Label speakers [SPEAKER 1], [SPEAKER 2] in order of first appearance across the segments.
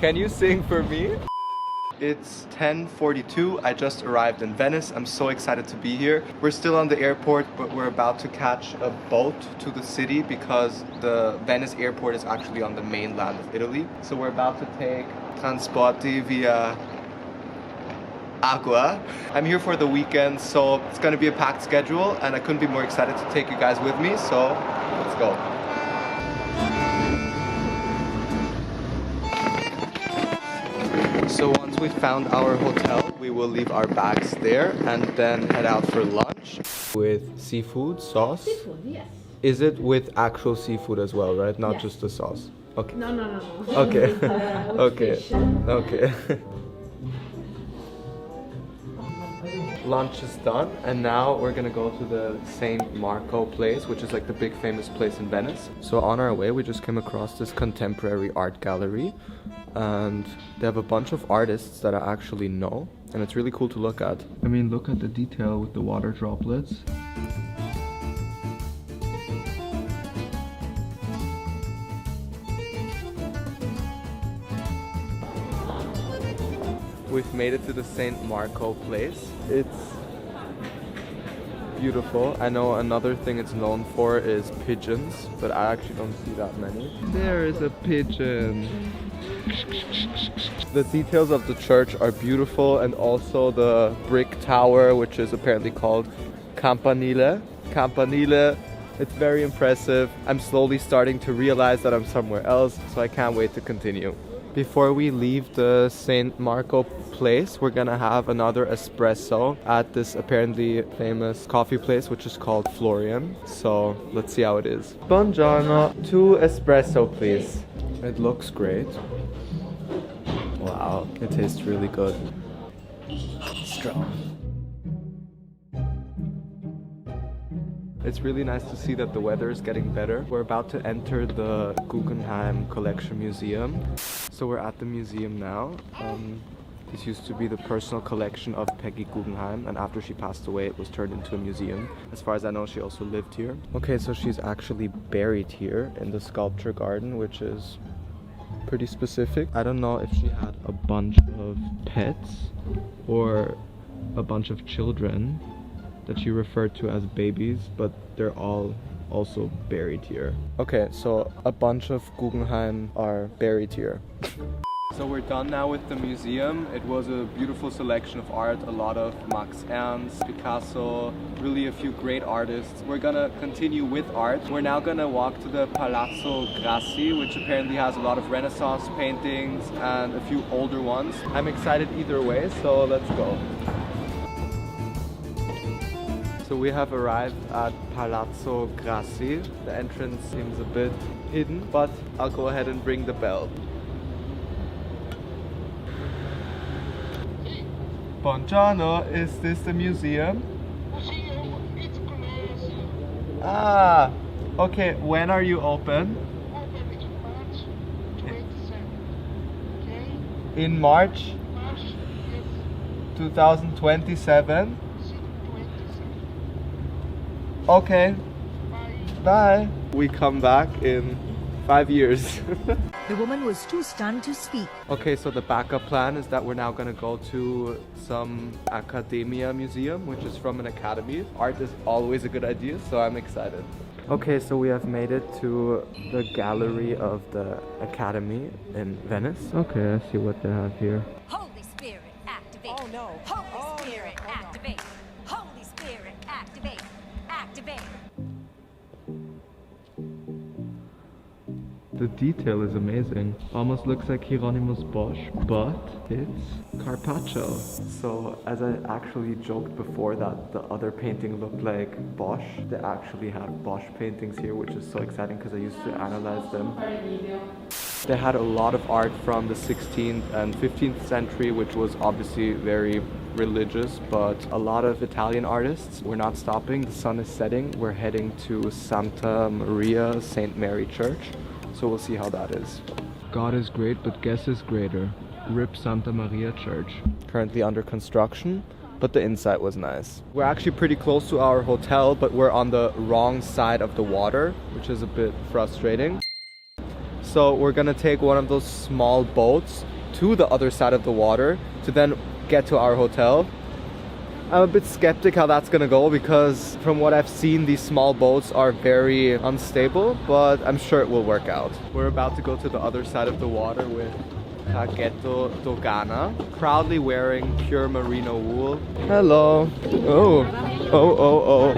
[SPEAKER 1] Can you sing for me? It's 10:42. I just arrived in Venice. I'm so excited to be here. We're still on the airport, but we're about to catch a boat to the city because the Venice airport is actually on the mainland of Italy. So we're about to take trasporti via Aqua. I'm here for the weekend, so it's gonna be a packed schedule and I couldn't be more excited to take you guys with me, so let's go. So once we found our hotel, we will leave our bags there and then head out for lunch. With seafood sauce?
[SPEAKER 2] Seafood, yes.
[SPEAKER 1] Is it with actual seafood as well, right? Not
[SPEAKER 2] Yes.
[SPEAKER 1] just the sauce? Okay.
[SPEAKER 2] No.
[SPEAKER 1] Okay. Okay.
[SPEAKER 2] Fish.
[SPEAKER 1] Okay. Lunch is done and now we're gonna go to the Saint Marco place, which is like the big famous place in Venice. So on our way we just came across this contemporary art gallery and they have a bunch of artists that I actually know and it's really cool to look at. I mean, look at the detail with the water droplets. We've made it to the Saint Marco place. It's beautiful. I know another thing it's known for is pigeons, but I actually don't see that many. There is a pigeon. The details of the church are beautiful and also the brick tower, which is apparently called Campanile. Campanile. It's very impressive. I'm slowly starting to realize that I'm somewhere else, so I can't wait to continue. Before we leave the Saint Marco place, we're gonna have another espresso at this apparently famous coffee place, which is called Florian. So let's see how it is. Buongiorno, 2 espresso please. It looks great. Wow, it tastes really good. Strong. It's really nice to see that the weather is getting better. We're about to enter the Guggenheim Collection Museum. So we're at the museum now. This used to be the personal collection of Peggy Guggenheim, and after she passed away it was turned into a museum. As far as I know, she also lived here. Okay, so she's actually buried here in the sculpture garden, which is pretty specific. I don't know if she had a bunch of pets or a bunch of children that she referred to as babies, but they're all also buried here. Okay, so a bunch of Guggenheim are buried here. So we're done now with the museum. It was a beautiful selection of art, a lot of Max Ernst, Picasso, really a few great artists. We're gonna continue with art. We're now gonna walk to the Palazzo Grassi, which apparently has a lot of Renaissance paintings and a few older ones. I'm excited either way, so let's go. So we have arrived at Palazzo Grassi. The entrance seems a bit hidden, but I'll go ahead and ring the bell. Buongiorno, is this the museum?
[SPEAKER 3] It's closed.
[SPEAKER 1] Ah, okay, when are you open?
[SPEAKER 3] Open in March 27. Okay?
[SPEAKER 1] In March
[SPEAKER 3] March, yes.
[SPEAKER 1] 2027?
[SPEAKER 3] 27.
[SPEAKER 1] Okay,
[SPEAKER 3] Bye.
[SPEAKER 1] bye. We come back in 5 years.
[SPEAKER 4] The woman was too stunned to speak.
[SPEAKER 1] Okay, so the backup plan is that we're now gonna go to some Academia museum, which is from an academy. Art is always a good idea, so I'm excited. Okay, so we have made it to the Gallery of the Academy in Venice. Okay, I see what they have here.
[SPEAKER 5] Holy Spirit, activate.
[SPEAKER 4] Oh, no.
[SPEAKER 5] Holy Spirit, activate. Holy Spirit, activate. Activate.
[SPEAKER 1] The detail is amazing. Almost looks like Hieronymus Bosch, but it's Carpaccio. So as I actually joked before that the other painting looked like Bosch, they actually have Bosch paintings here, which is so exciting because I used to analyze them. They had a lot of art from the 16th and 15th century, which was obviously very religious, but a lot of Italian artists. We're not stopping, the sun is setting. We're heading to Santa Maria St. Mary Church. So we'll see how that is. God is great, but guess is greater. RIP Santa Maria Church. Currently under construction, but the inside was nice. We're actually pretty close to our hotel, but we're on the wrong side of the water, which is a bit frustrating. So we're gonna take one of those small boats to the other side of the water to then get to our hotel. I'm a bit skeptic how that's gonna go because from what I've seen, these small boats are very unstable, but I'm sure it will work out. We're about to go to the other side of the water with Pagetto Dogana, proudly wearing pure merino wool. Hello. Oh.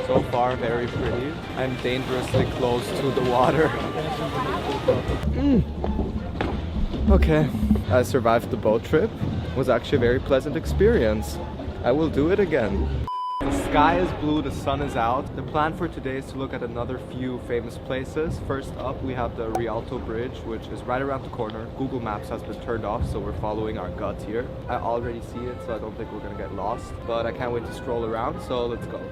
[SPEAKER 1] So far, very pretty. I'm dangerously close to the water. Okay, I survived the boat trip. It was actually a very pleasant experience. I will do it again. The sky is blue, the sun is out. The plan for today is to look at another few famous places. First up, we have the Rialto Bridge, which is right around the corner. Google Maps has been turned off, so we're following our gut here. I already see it, so I don't think we're gonna get lost. But I can't wait to stroll around, so let's go.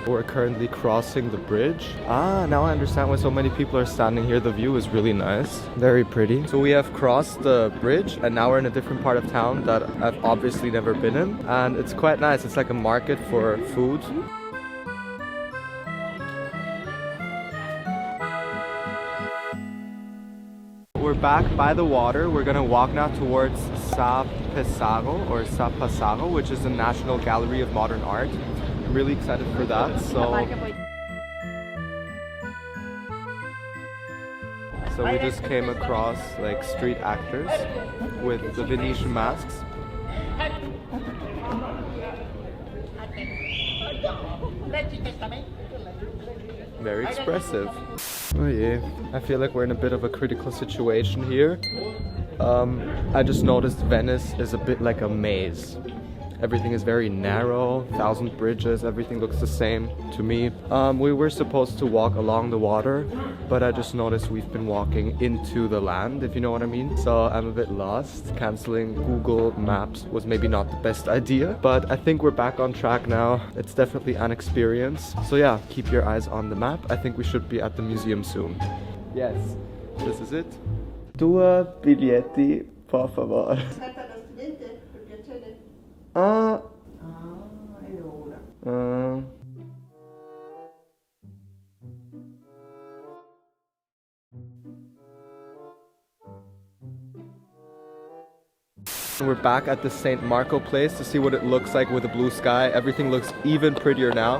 [SPEAKER 1] We're currently crossing the bridge. Now I understand why so many people are standing here. The view is really nice, very pretty. So we have crossed the bridge and now we're in a different part of town that I've obviously never been in. And it's quite nice. It's like a market for food. We're back by the water. We're gonna walk now towards Sa Pesaro, which is the National Gallery of Modern Art. I'm really excited for that. So we just came across like street actors with the Venetian masks. Very expressive. Oh yeah, I feel like we're in a bit of a critical situation here. I just noticed Venice is a bit like a maze. Everything is very narrow, 1,000 bridges, everything looks the same to me. We were supposed to walk along the water, but I just noticed we've been walking into the land, if you know what I mean. So I'm a bit lost. Canceling Google Maps was maybe not the best idea, but I think we're back on track now. It's definitely an experience. So yeah, keep your eyes on the map. I think we should be at the museum soon. Yes, this is it. Due biglietti, por favor. We're back at the St. Marco place to see what it looks like with the blue sky. Everything looks even prettier now.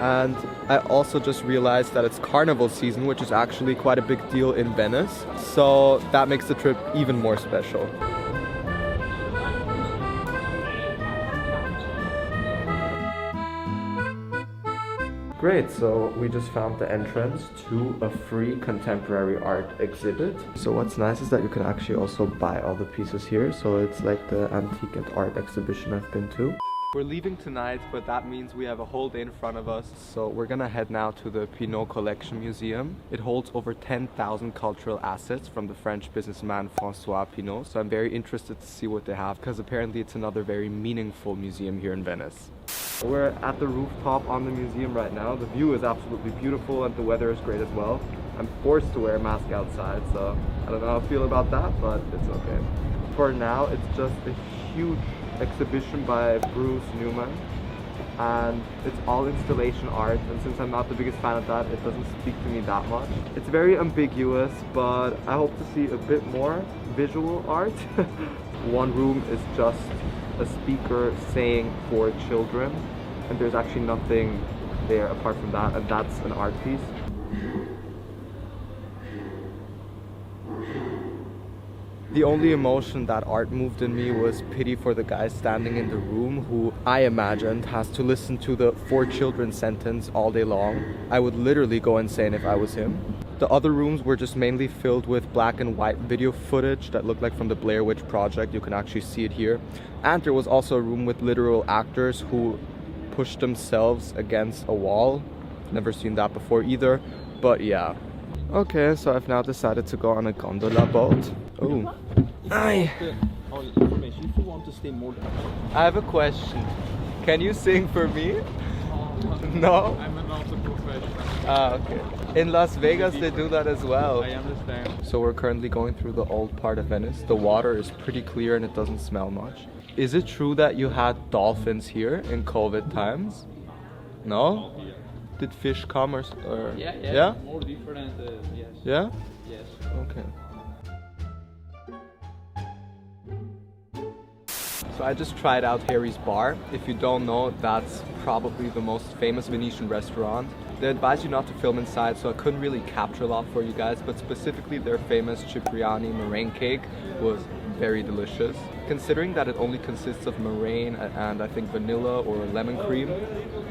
[SPEAKER 1] And I also just realized that it's Carnival season, which is actually quite a big deal in Venice. So that makes the trip even more special. Great, so we just found the entrance to a free contemporary art exhibit. So what's nice is that you can actually also buy all the pieces here. So it's like the antique and art exhibition I've been to. We're leaving tonight, but that means we have a whole day in front of us. So we're gonna head now to the Pino Collection Museum. It holds over 10,000 cultural assets from the French businessman François Pino. So I'm very interested to see what they have because apparently it's another very meaningful museum here in Venice. We're at the rooftop on the museum right now. The view is absolutely beautiful and the weather is great as well. I'm forced to wear a mask outside, so I don't know how I feel about that, but it's okay. For now, it's just a huge exhibition by Bruce Newman and it's all installation art, and since I'm not the biggest fan of that, it doesn't speak to me that much. It's very ambiguous, but I hope to see a bit more visual art. One room is just a speaker saying for children, and there's actually nothing there apart from that, and that's an art piece. The only emotion that art moved in me was pity for the guy standing in the room who I imagined has to listen to the for children sentence all day long. I would literally go insane if I was him. The other rooms were just mainly filled with black and white video footage that looked like from the Blair Witch Project. You can actually see it here. And there was also a room with literal actors who pushed themselves against a wall. Never seen that before either, but yeah. Okay, so I've now decided to go on a gondola boat. Oh. Aye. I have a question. Can you sing for me? No?
[SPEAKER 2] I'm not a professional.
[SPEAKER 1] Ah, okay. In Las Vegas they do that as well.
[SPEAKER 2] I understand.
[SPEAKER 1] So we're currently going through the old part of Venice. The water is pretty clear and it doesn't smell much. Is it true that you had dolphins here in COVID times? No? Did fish come or
[SPEAKER 2] Yeah?
[SPEAKER 1] Yeah?
[SPEAKER 2] More different, yes.
[SPEAKER 1] Yeah?
[SPEAKER 2] Yes.
[SPEAKER 1] Okay. So I just tried out Harry's Bar. If you don't know, that's probably the most famous Venetian restaurant. They advise you not to film inside, so I couldn't really capture a lot for you guys, but specifically their famous Cipriani meringue cake was very delicious. Considering that it only consists of meringue and I think vanilla or lemon cream,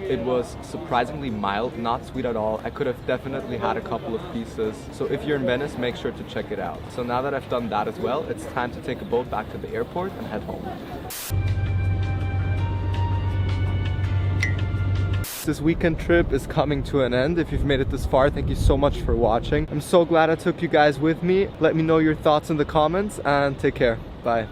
[SPEAKER 1] it was surprisingly mild, not sweet at all. I could have definitely had a couple of pieces. So if you're in Venice, make sure to check it out. So now that I've done that as well, it's time to take a boat back to the airport and head home. This weekend trip is coming to an end. If you've made it this far, thank you so much for watching. I'm so glad I took you guys with me. Let me know your thoughts in the comments and take care. Bye.